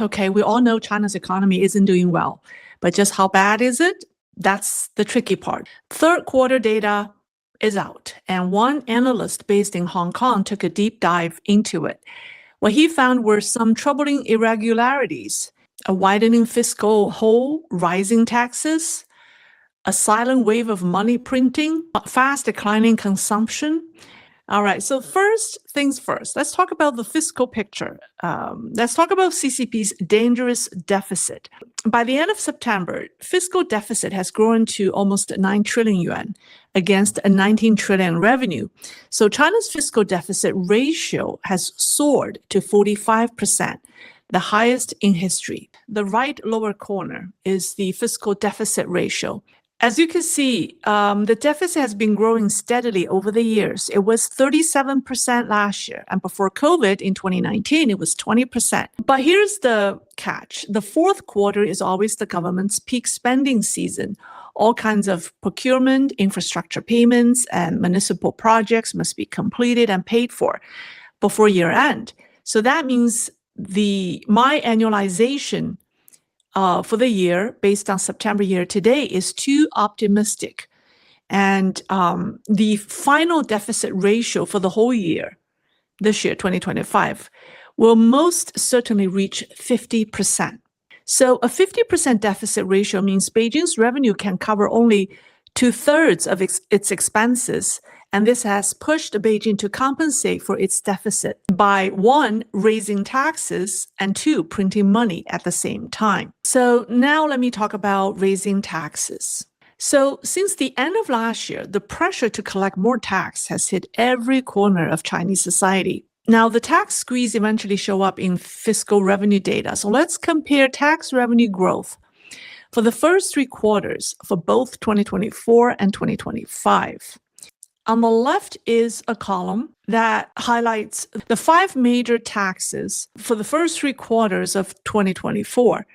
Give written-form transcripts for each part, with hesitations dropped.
Okay, we all know China's economy isn't doing well, but just how bad is it? That's the tricky part. Third quarter data is out, and one analyst based in Hong Kong took a deep dive into it. What he found were some troubling irregularities: a widening fiscal hole, rising taxes, a silent wave of money printing, fast declining consumption. All right, so first things first, let's talk about the fiscal picture. Let's talk about CCP's dangerous deficit. By the end of September, fiscal deficit has grown to almost 9 trillion yuan against a 19 trillion revenue. So China's fiscal deficit ratio has soared to 45%, the highest in history. The right lower corner is the fiscal deficit ratio. As you can see, the deficit has been growing steadily over the years. It was 37% last year, and before COVID in 2019, it was 20%. But here's the catch. The fourth quarter is always the government's peak spending season. All kinds of procurement, infrastructure payments, and municipal projects must be completed and paid for before year end. So that means my annualization for the year, based on September year to date, is too optimistic. And the final deficit ratio for the whole year, this year, 2025, will most certainly reach 50%. So a 50% deficit ratio means Beijing's revenue can cover only 2/3 of its expenses. And this has pushed Beijing to compensate for its deficit by, one, raising taxes, and two, printing money at the same time. So now let me talk about raising taxes. So since the end of last year, the pressure to collect more tax has hit every corner of Chinese society. Now, the tax squeeze eventually show up in fiscal revenue data. So let's compare tax revenue growth for the first 3 quarters for both 2024 and 2025. On the left is a column that highlights the 5 major taxes for the first 3 quarters of 2024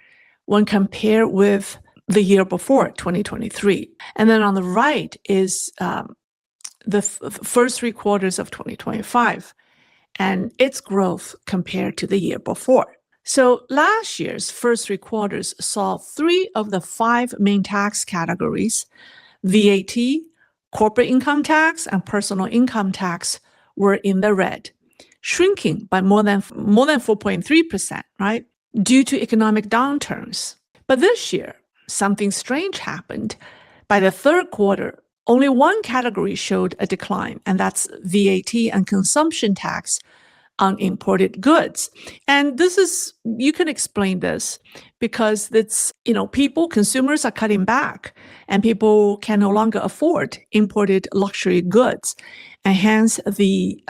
when compared with the year before, 2023. And then on the right is the first 3 quarters of 2025 and its growth compared to the year before. So last year's first 3 quarters saw 3 of the 5 main tax categories, VAT, corporate income tax, and personal income tax, were in the red, shrinking by more than 4.3%, right, due to economic downturns. But this year, something strange happened. By the third quarter, only one category showed a decline, and that's VAT and consumption tax on imported goods. And you can explain this because consumers are cutting back and people can no longer afford imported luxury goods. And hence the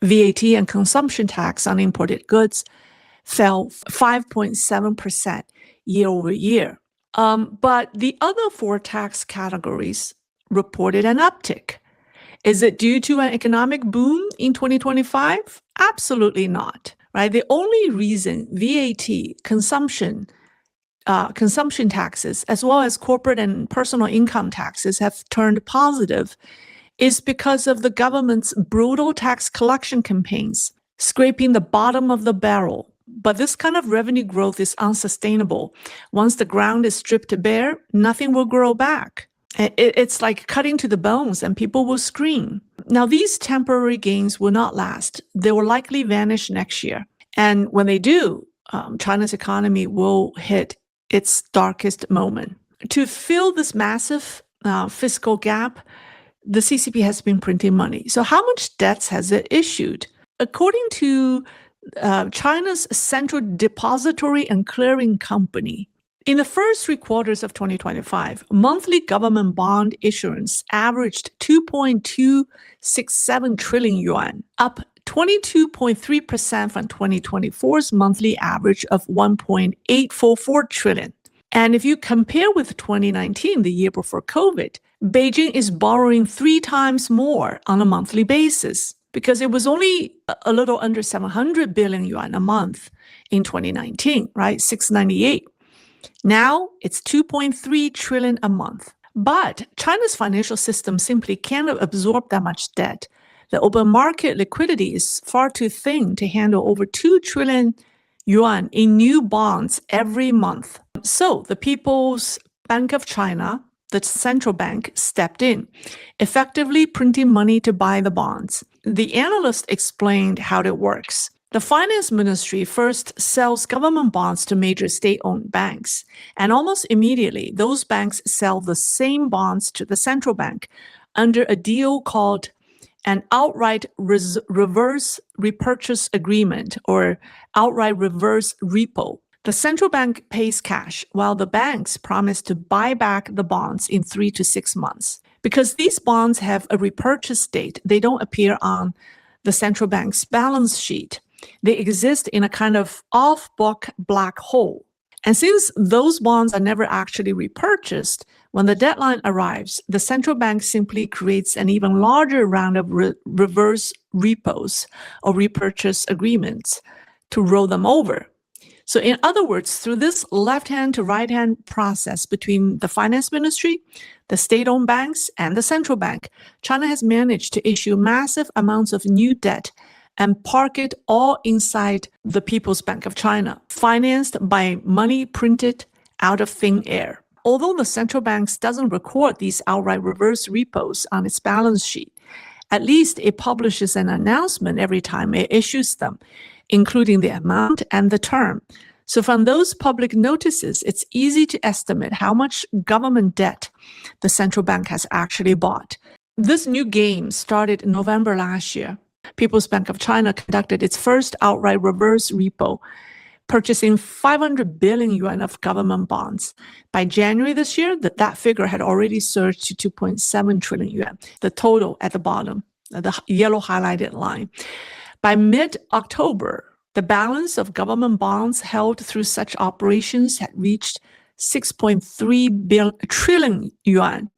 VAT and consumption tax on imported goods fell 5.7% year over year. But the other 4 tax categories reported an uptick. Is it due to an economic boom in 2025? Absolutely not, right? The only reason VAT, consumption taxes, as well as corporate and personal income taxes have turned positive is because of the government's brutal tax collection campaigns, scraping the bottom of the barrel. But this kind of revenue growth is unsustainable. Once the ground is stripped bare, nothing will grow back. It's like cutting to the bones and people will scream. Now, these temporary gains will not last. They will likely vanish next year. And when they do, China's economy will hit its darkest moment. To fill this massive fiscal gap, the CCP has been printing money. So how much debts has it issued? According to China's Central Depository and Clearing Company, in the first 3 quarters of 2025, monthly government bond issuance averaged 2.267 trillion yuan, up 22.3% from 2024's monthly average of 1.844 trillion. And if you compare with 2019, the year before COVID, Beijing is borrowing 3 times more on a monthly basis because it was only a little under 700 billion yuan a month in 2019, right? 698. Now it's 2.3 trillion a month. But China's financial system simply cannot absorb that much debt. The open market liquidity is far too thin to handle over 2 trillion yuan in new bonds every month. So the People's Bank of China, the central bank, stepped in, effectively printing money to buy the bonds. The analyst explained how it works. The finance ministry first sells government bonds to major state-owned banks, and almost immediately, those banks sell the same bonds to the central bank under a deal called an outright reverse repurchase agreement, or outright reverse repo. The central bank pays cash while the banks promise to buy back the bonds in 3 to 6 months. Because these bonds have a repurchase date, they don't appear on the central bank's balance sheet. They exist in a kind of off-book black hole. And since those bonds are never actually repurchased, when the deadline arrives, the central bank simply creates an even larger round of reverse repos or repurchase agreements to roll them over. So in other words, through this left-hand to right-hand process between the finance ministry, the state-owned banks, and the central bank, China has managed to issue massive amounts of new debt and park it all inside the People's Bank of China, financed by money printed out of thin air. Although the central bank doesn't record these outright reverse repos on its balance sheet, at least it publishes an announcement every time it issues them, including the amount and the term. So from those public notices, it's easy to estimate how much government debt the central bank has actually bought. This new game started in November last year. People's Bank of China conducted its first outright reverse repo, purchasing 500 billion yuan of government bonds. By January this year, that figure had already surged to 2.7 trillion yuan, the total at the bottom, the yellow highlighted line. By mid-October, the balance of government bonds held through such operations had reached 6.3 trillion yuan,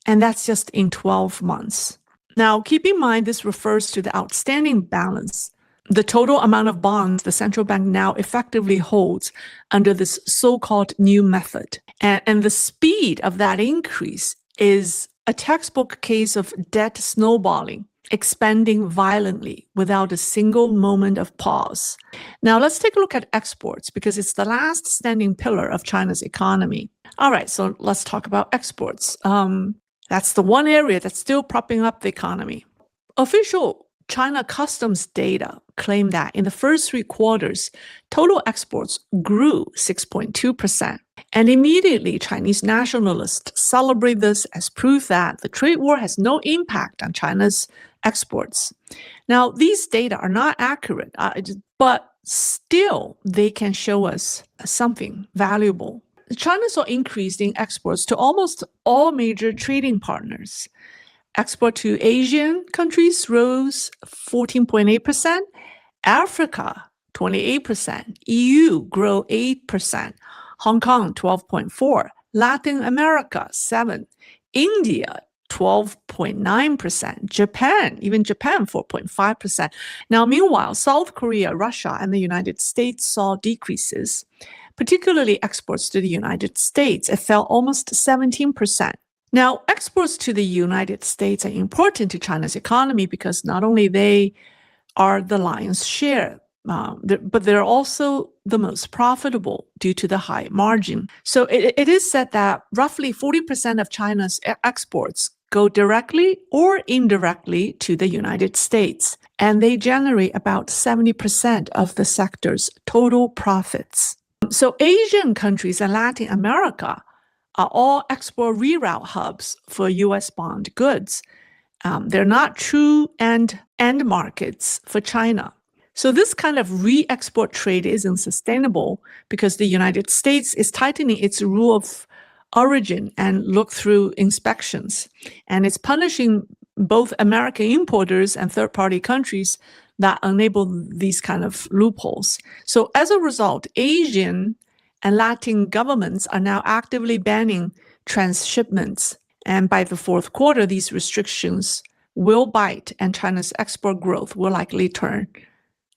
and that's just in 12 months. Now, keep in mind this refers to the outstanding balance, the total amount of bonds the central bank now effectively holds under this so-called new method. And the speed of that increase is a textbook case of debt snowballing, expanding violently without a single moment of pause. Now, let's take a look at exports because it's the last standing pillar of China's economy. All right, so let's talk about exports. That's the one area that's still propping up the economy. Official China customs data claim that in the first 3 quarters, total exports grew 6.2%. And immediately, Chinese nationalists celebrate this as proof that the trade war has no impact on China's exports. Now, these data are not accurate, but still they can show us something valuable. China saw increase in exports to almost all major trading partners. Export to Asian countries rose 14.8%, Africa 28%, EU grew 8%, Hong Kong 12.4%, Latin America 7%, India 12.9%, Japan 4.5%. Now, meanwhile, South Korea, Russia, and the United States saw decreases. Particularly exports to the United States, it fell almost 17%. Now, exports to the United States are important to China's economy because not only they are the lion's share, but they're also the most profitable due to the high margin. So it is said that roughly 40% of China's exports go directly or indirectly to the United States, and they generate about 70% of the sector's total profits. So Asian countries and Latin America are all export reroute hubs for U.S. bond goods. They're not true end markets for China. So this kind of re-export trade isn't sustainable because the United States is tightening its rule of origin and look-through inspections. And it's punishing both American importers and third-party countries that enable these kind of loopholes. So as a result, Asian and Latin governments are now actively banning transshipments. And by the fourth quarter, these restrictions will bite and China's export growth will likely turn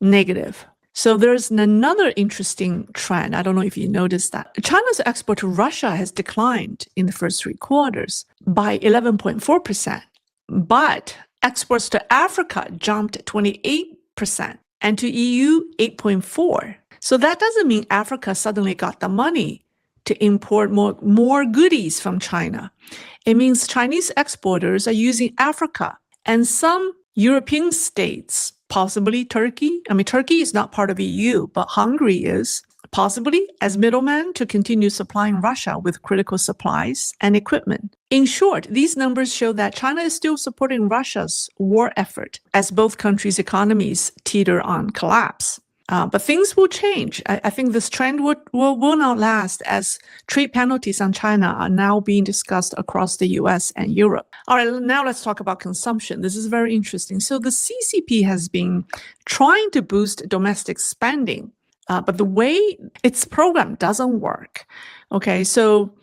negative. So there's another interesting trend. I don't know if you noticed that. China's export to Russia has declined in the first 3 quarters by 11.4%. But exports to Africa jumped 28% and to EU 8.4%. So that doesn't mean Africa suddenly got the money to import more goodies from China. It means Chinese exporters are using Africa and some European states, possibly Turkey. I mean, Turkey is not part of EU, but Hungary is, possibly as middlemen to continue supplying Russia with critical supplies and equipment. In short, these numbers show that China is still supporting Russia's war effort as both countries' economies teeter on collapse. But things will change. I think this trend will not last as trade penalties on China are now being discussed across the U.S. and Europe. All right, now let's talk about consumption. This is very interesting. So the CCP has been trying to boost domestic spending, but the way its program doesn't work. Okay, so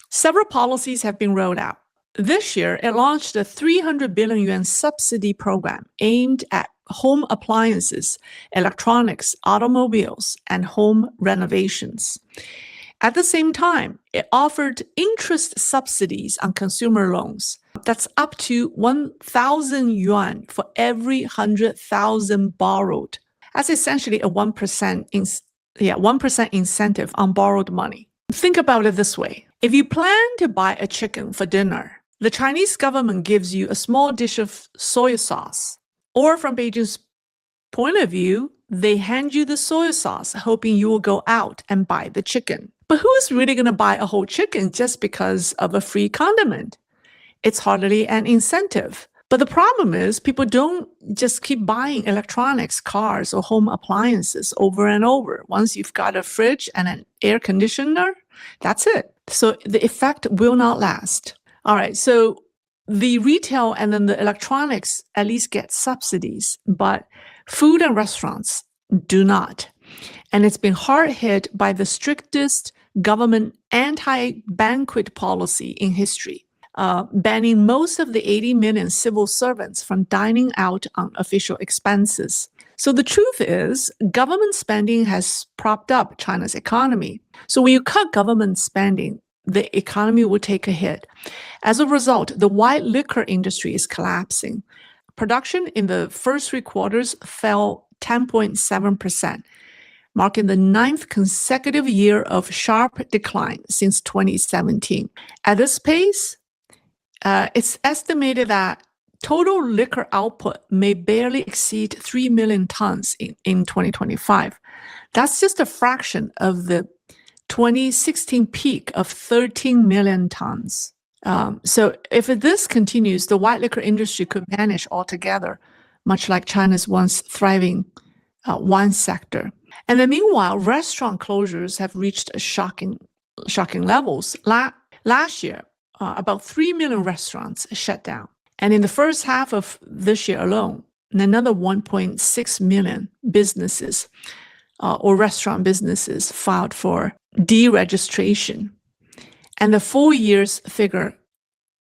several policies have been rolled out. This year, it launched a 300 billion yuan subsidy program aimed at home appliances, electronics, automobiles, and home renovations. At the same time, it offered interest subsidies on consumer loans. That's up to 1,000 yuan for every 100,000 borrowed. That's essentially a 1% incentive on borrowed money. Think about it this way. If you plan to buy a chicken for dinner, the Chinese government gives you a small dish of soy sauce. Or from Beijing's point of view, they hand you the soy sauce, hoping you will go out and buy the chicken. But who is really going to buy a whole chicken just because of a free condiment? It's hardly an incentive. But the problem is people don't just keep buying electronics, cars, or home appliances over and over. Once you've got a fridge and an air conditioner, that's it. So the effect will not last. All right, so the retail and then the electronics at least get subsidies, but food and restaurants do not. And it's been hard hit by the strictest government anti-banquet policy in history, banning most of the 80 million civil servants from dining out on official expenses. So the truth is, government spending has propped up China's economy. So when you cut government spending, the economy will take a hit. As a result, the white liquor industry is collapsing. Production in the first 3 quarters fell 10.7%, marking the 9th consecutive year of sharp decline since 2017. At this pace, it's estimated that total liquor output may barely exceed 3 million tons in 2025. That's just a fraction of the 2016 peak of 13 million tons. So if this continues, the white liquor industry could vanish altogether, much like China's once thriving wine sector. And then meanwhile, restaurant closures have reached shocking levels. Last year, about 3 million restaurants shut down. And in the first half of this year alone, another 1.6 million businesses or restaurant businesses filed for deregistration. And the full year's figure,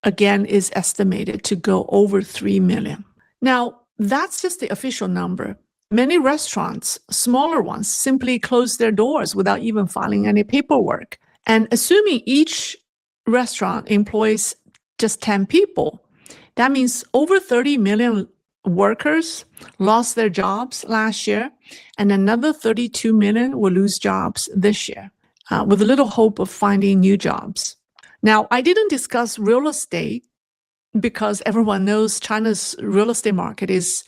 again, is estimated to go over 3 million. Now, that's just the official number. Many restaurants, smaller ones, simply close their doors without even filing any paperwork. And assuming each restaurant employs just 10 people, that means over 30 million workers lost their jobs last year, and another 32 million will lose jobs this year, with little hope of finding new jobs. Now, I didn't discuss real estate because everyone knows China's real estate market is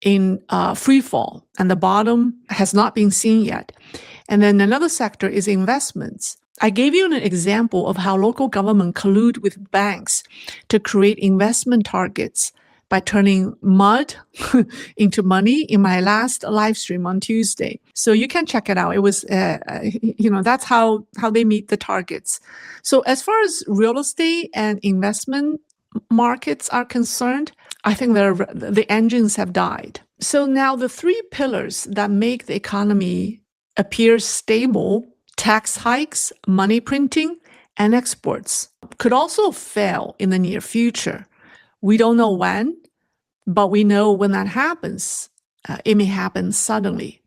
in free fall, and the bottom has not been seen yet. And then another sector is investments. I gave you an example of how local government collude with banks to create investment targets by turning mud into money in my last live stream on Tuesday. So you can check it out. It was, that's how they meet the targets. So as far as real estate and investment markets are concerned, I think the engines have died. So now the 3 pillars that make the economy appear stable, tax hikes, money printing, and exports, could also fail in the near future. We don't know when, but we know when that happens, it may happen suddenly.